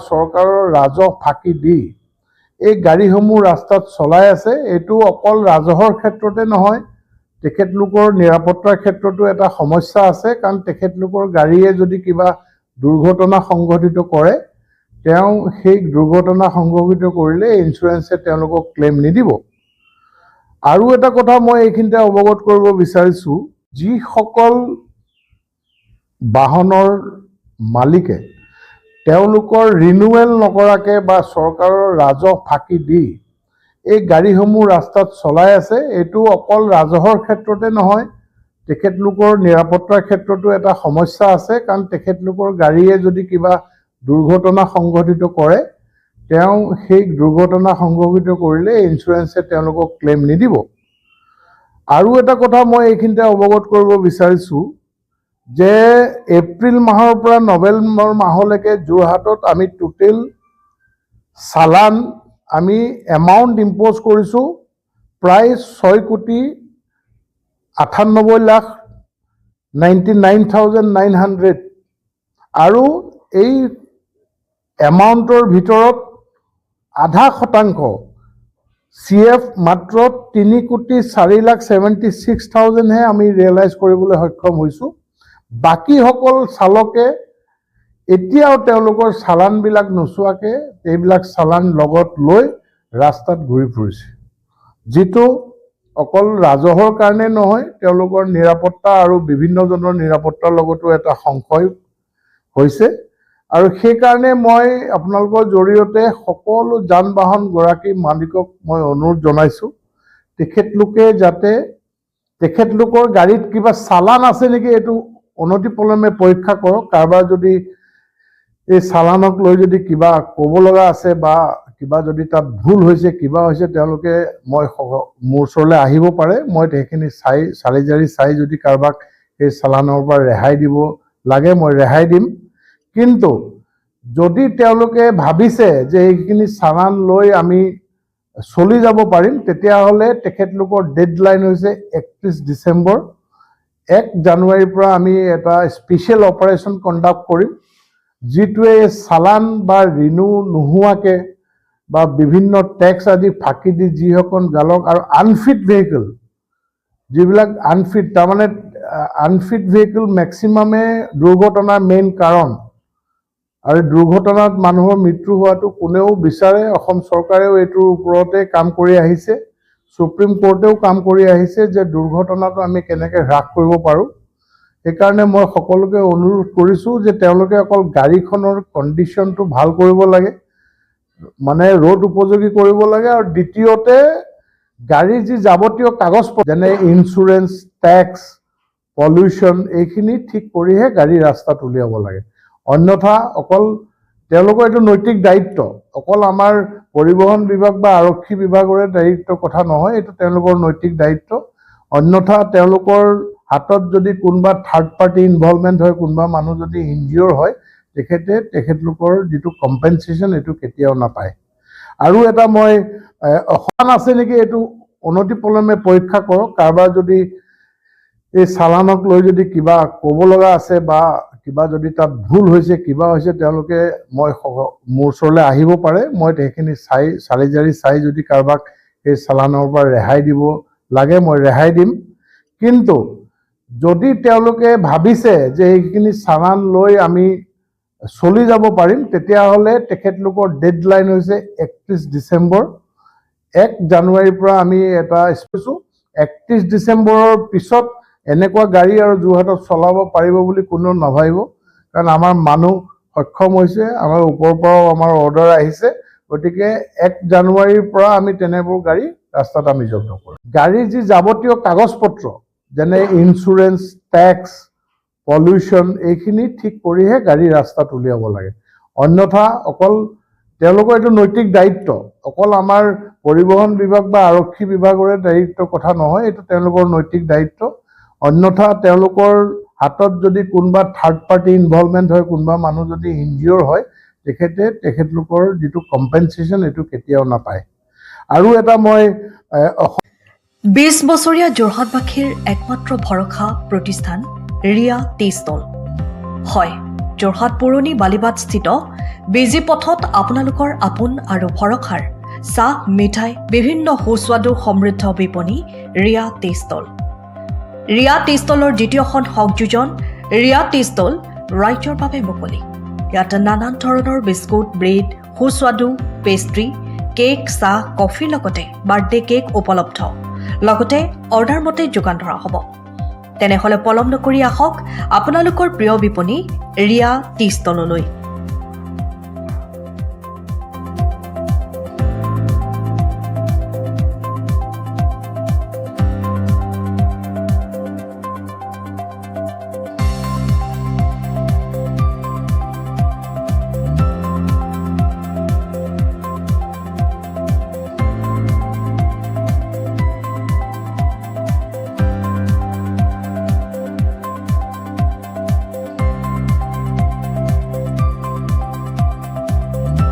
চৰকাৰৰ ৰাজহ ফাঁকি দি এই গাড়ীসমূহ ৰাস্তাত চলাই আছে। এইটো অকল ৰাজহৰ ক্ষেত্ৰতে নহয়, তেখেতলোকৰ নিৰাপত্তাৰ ক্ষেত্ৰতো এটা সমস্যা আছে। কাৰণ তেখেতলোকৰ গাড়ীয়ে যদি কিবা দুৰ্ঘটনা সংঘটিত কৰে, তেওঁ সেই দুৰ্ঘটনা সংঘটিত কৰিলে ইঞ্চুৰেঞ্চে তেওঁলোকক ক্লেইম নিদিব। আৰু এটা কথা মই এইখিনিতে অৱগত কৰিব বিচাৰিছোঁ, যিসকল বাহনৰ মালিকে তেওঁলোকৰ ৰিনুৱেল নকৰাকৈ বা চৰকাৰৰ ৰাজহ ফাঁকি দি এই গাড়ীসমূহ ৰাস্তাত চলাই আছে, এইটো অকল ৰাজহৰ ক্ষেত্ৰতে নহয়, তেখেতলোকৰ নিৰাপত্তাৰ ক্ষেত্ৰতো এটা সমস্যা আছে। কাৰণ তেখেতলোকৰ গাড়ীয়ে যদি কিবা দুৰ্ঘটনা সংঘটিত কৰে, তেওঁ সেই দুৰ্ঘটনা সংঘটিত কৰিলে ইঞ্চুৰেঞ্চে তেওঁলোকক ক্লেইম নিদিব। আৰু এটা কথা মই এইখিনিতে অৱগত কৰিব বিচাৰিছোঁ যে এপ্ৰিল মাহৰ পৰা নৱেম্বৰ মাহলৈকে যোৰহাটত আমি টোটেল চালান আমি এমাউণ্ট ইম্প'জ কৰিছোঁ প্ৰায় 6,98,99,900। আৰু এই এমাউণ্টৰ ভিতৰত 0.5% CF মাত্ৰ 3,04,76,000হে আমি ৰিয়েলাইজ কৰিবলৈ সক্ষম হৈছোঁ। বাকীসকল চালকে এতিয়াও তেওঁলোকৰ চালানবিলাক নোচোৱাকৈ এইবিলাক চালান লগত লৈ ৰাস্তাত ঘূৰি ফুৰিছে, যিটো অকল ৰাজহৰ কাৰণে নহয়, তেওঁলোকৰ নিৰাপত্তা আৰু বিভিন্নজনৰ নিৰাপত্তাৰ লগতো এটা সংশয় হৈছে। আৰু সেইকাৰণে মই আপোনালোকৰ জৰিয়তে সকলো যান বাহন গৰাকী মালিকক মই অনুৰোধ জনাইছোঁ, তেখেতলোকে যাতে তেখেতলোকৰ গাড়ীত কিবা চালান আছে নেকি এইটো অনতিপলমে পৰীক্ষা কৰক। কাৰোবাৰ যদি এই চালানক লৈ যদি কিবা ক'ব লগা আছে বা কিবা যদি তাত ভুল হৈছে, কিবা হৈছে, তেওঁলোকে মোৰ ওচৰলৈ আহিব পাৰে। মই সেইখিনি চালি জাৰি চাই যদি কাৰোবাক এই চালানৰ পৰা ৰেহাই দিব লাগে মই ৰেহাই দিম। কিন্তু যদি তেওঁলোকে ভাবিছে যে এইখিনি চালান লৈ আমি চলি যাব পাৰিম, তেতিয়াহ'লে তেখেতলোকৰ ডেডলাইন হৈছে 31 ডিচেম্বৰ। 1 জানুৱাৰীৰ পৰা আমি এটা স্পেচিয়েল অপাৰেশ্যন কণ্ডাক্ট কৰিম, যিটোৱে চালান বা ৰিনিউ নোহোৱাকৈ বা বিভিন্ন টেক্স আদি ফাঁকি দি যিসকল গালক আৰু আনফিট ভেহিকল, যিবিলাক আনফিট, তাৰমানে আনফিট ভেহিকল মেক্সিমামে দুৰ্ঘটনাৰ মেইন কাৰণ। আৰু দুৰ্ঘটনাত মানুহৰ মৃত্যু হোৱাটো কোনেও বিচাৰে। অসম চৰকাৰেও এইটোৰ ওপৰতে কাম কৰি আহিছে, সুপ্ৰিম কোৰ্টেও কাম কৰি আহিছে যে দুৰ্ঘটনাটো আমি কেনেকৈ হ্ৰাস কৰিব পাৰোঁ। সেইকাৰণে মই সকলোকে অনুৰোধ কৰিছোঁ যে তেওঁলোকে অকল গাড়ীখনৰ কণ্ডিশ্যনটো ভাল কৰিব লাগে, মানে ৰোড উপযোগী কৰিব লাগে। আৰু দ্বিতীয়তে গাড়ীৰ যি যাৱতীয় কাগজ পত্ৰ যেনে ইঞ্চুৰেঞ্চ, টেক্স, পলিউশ্যন, এইখিনি ঠিক কৰিহে গাড়ী ৰাস্তাত উলিয়াব লাগে। অন্যথা অকল তেওঁলোকৰ এইটো নৈতিক দায়িত্ব, অকল আমাৰ পৰিবহণ বিভাগ বা আৰক্ষী বিভাগৰে দায়িত্বৰ কথা নহয়, এইটো তেওঁলোকৰ নৈতিক দায়িত্ব। অন্যথা তেওঁলোকৰ হাতত যদি কোনোবা থাৰ্ড পাৰ্টি ইনভলভমেণ্ট হয়, কোনোবা মানুহ যদি ইনজিঅ'ৰ হয়, তেখেতলোকৰ যিটো কম্পেনচেশ্যন এইটো কেতিয়াও নাপায়। আৰু এটা মই অসমান আছে নেকি এইটো অনতিপলমে পৰীক্ষা কৰক। কাৰোবাৰ যদি এই চালানক লৈ যদি কিবা ক'ব লগা আছে বা কিবা যদি তাত ভুল হৈছে, কিবা হৈছে, তেওঁলোকে মোৰ ওচৰলৈ আহিব পাৰে। মই সেইখিনি চালি জাৰি চাই যদি কাৰোবাক এই চালানৰ পৰা ৰেহাই দিব লাগে মই ৰেহাই দিম। কিন্তু যদি তেওঁলোকে ভাবিছে যে এইখিনি চালান লৈ আমি চলি যাব পাৰিম, তেতিয়াহ'লে তেখেতলোকৰ ডেডলাইন হৈছে 31 ডিচেম্বৰ। 1 জানুৱাৰীৰ পৰা আমি এটা স্পেচো 31 ডিচেম্বৰৰ পিছত এনেকুৱা গাড়ী আৰু যোৰহাটত চলাব পাৰিব বুলি কোনেও নাভাবিব। কাৰণ আমাৰ মানুহ সক্ষম হৈছে, আমাৰ ওপৰৰ পৰাও আমাৰ অৰ্ডাৰ আহিছে। গতিকে 1 জানুৱাৰীৰ পৰা আমি তেনেবোৰ গাড়ী ৰাস্তাত আমি জব্দ কৰিম। গাড়ীৰ যি যাৱতীয় কাগজ পত্ৰ যেনে ইঞ্চুৰেঞ্চ, টেক্স, পলিউশ্যন, এইখিনি ঠিক কৰিহে গাড়ী ৰাস্তাত উলিয়াব লাগে। অন্যথা অকল তেওঁলোকৰ এইটো নৈতিক দায়িত্ব, অকল আমাৰ পৰিবহণ বিভাগ বা আৰক্ষী বিভাগৰে দায়িত্বৰ কথা নহয়, এইটো তেওঁলোকৰ নৈতিক দায়িত্ব। অন্যথা তেওঁলোকৰ হাতত যদি কোনোবা থাৰ্ড পাৰ্টি ইনভলভমেণ্ট হয়, কোনোবা মানুহ যদি ইনজিঅ'ৰ হয়, তেখেতলোকৰ যিটো কম্পেনচেশ্যন এইটো কেতিয়াও নাপায়। আৰু এটা মই 20 বছৰীয়া যোৰহাটবাসীৰ একমাত্ৰ ভৰসা প্ৰতিষ্ঠান ৰিয়া টি ষ্টল। হয়, যোৰহাট পুৰণি বালিবাটস্থিত বিজি পথত আপোনালোকৰ আপোন আৰু ভৰসাৰ চাহ, মিঠাই, বিভিন্ন সুস্বাদু সমৃদ্ধ বিপণী Riya tea stall. Riya tea ষ্টলৰ দ্বিতীয়খন সংযোজন ৰিয়া টি ষ্টল ৰাইজৰ বাবে মুকলি। ইয়াত নানান ধৰণৰ বিস্কুট, ব্ৰেড, সুস্বাদু পেষ্ট্ৰি, কেক, চাহ, কফিৰ লগতে বাৰ্থডে কেক উপলব্ধ। লগতে অৰ্ডাৰ মতে যোগান ধৰা হ'ব। তেনেহ'লে পলম নকৰি আহক আপোনালোকৰ প্ৰিয় বিপণী ৰিয়া টি ষ্টললৈ।